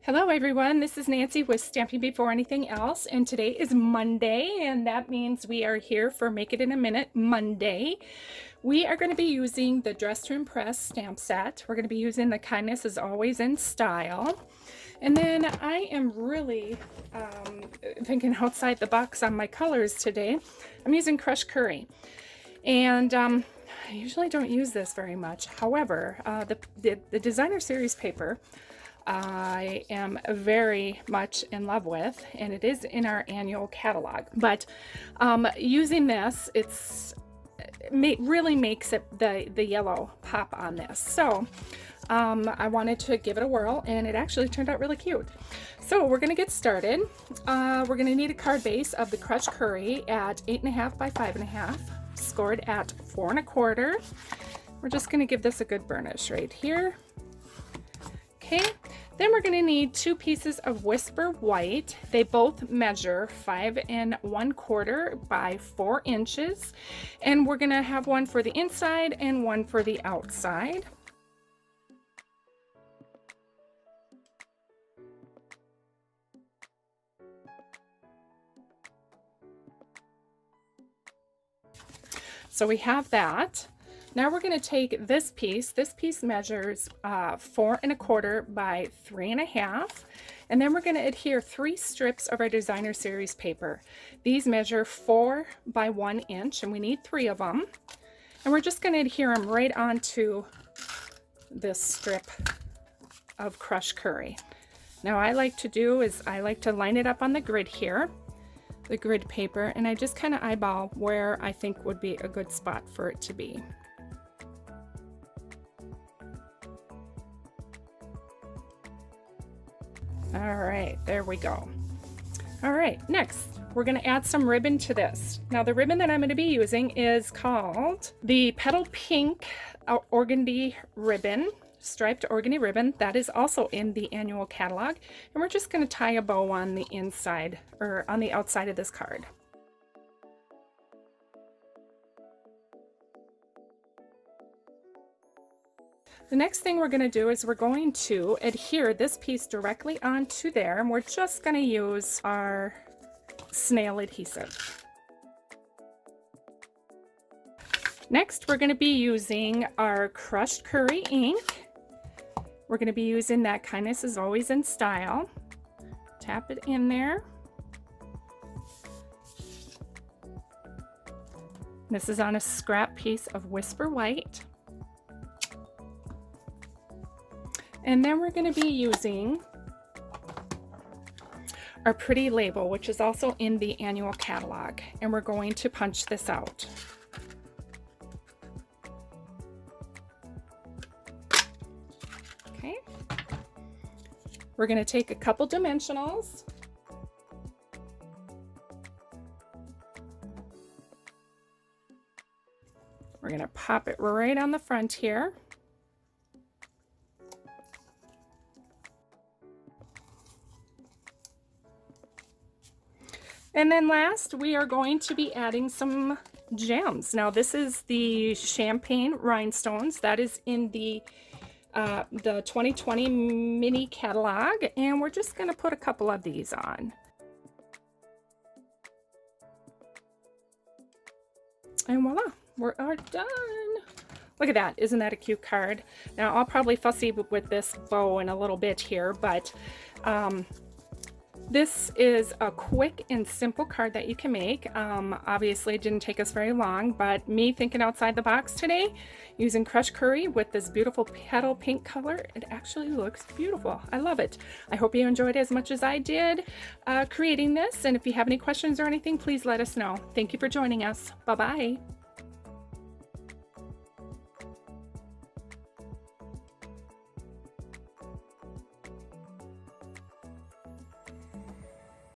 Hello everyone, this is Nancy with Stamping Before Anything Else, and today is Monday, and that means we are here for Make It in a Minute Monday. We are going to be using the Dress to Impress stamp set. We're going to be using the Kindness is Always in Style. And then I am really thinking outside the box on my colors today. I'm using Crushed Curry. And I usually don't use this very much. However, the designer series paper I am very much in love with, and it is in our annual catalog. But using this, really makes it the yellow pop on this. So I wanted to give it a whirl, and it actually turned out really cute. So we're going to get started. We're going to need a card base of the Crushed Curry at 8.5 by 5.5, scored at 4 1/4. We're just going to give this a good burnish right here. Okay, then we're going to need 2 pieces of Whisper White. They both measure 5 1/4 by 4 inches, and we're going to have one for the inside and one for the outside. So we have that. Now we're going to take this piece. This piece measures 4 1/4 by 3 1/2, and then we're going to adhere 3 strips of our designer series paper. These measure 4 by 1 inch, and we need 3 of them. And we're just going to adhere them right onto this strip of Crushed Curry. Now I like to line it up on the grid here, the grid paper, and I just kind of eyeball where I think would be a good spot for it to be. All right, there we go. All right, next we're going to add some ribbon to this. Now the ribbon that I'm going to be using is called the Petal Pink Organdy ribbon, striped organdy ribbon. That is also in the annual catalog, and we're just going to tie a bow on the inside, or on the outside of this card. The next thing we're going to do is we're going to adhere this piece directly onto there, and we're just going to use our snail adhesive. Next, we're going to be using our Crushed Curry ink. We're going to be using that Kindness is Always in Style. Tap it in there. This is on a scrap piece of Whisper White. And then we're going to be using our pretty label, which is also in the annual catalog, and we're going to punch this out. Okay. We're going to take a couple dimensionals. We're going to pop it right on the front here. And then last, we are going to be adding some gems. Now this is the Champagne Rhinestones. That is in the 2020 mini catalog, and we're just going to put a couple of these on. And voila, we are done. Look at that. Isn't that a cute card? Now I'll probably fussy with this bow in a little bit here, but this is a quick and simple card that you can make. Obviously it didn't take us very long, but me thinking outside the box today, using Crushed Curry with this beautiful petal pink color, it actually looks beautiful. I love it. I hope you enjoyed as much as I did creating this, and if you have any questions or anything, please let us know. Thank you for joining us. Bye-bye.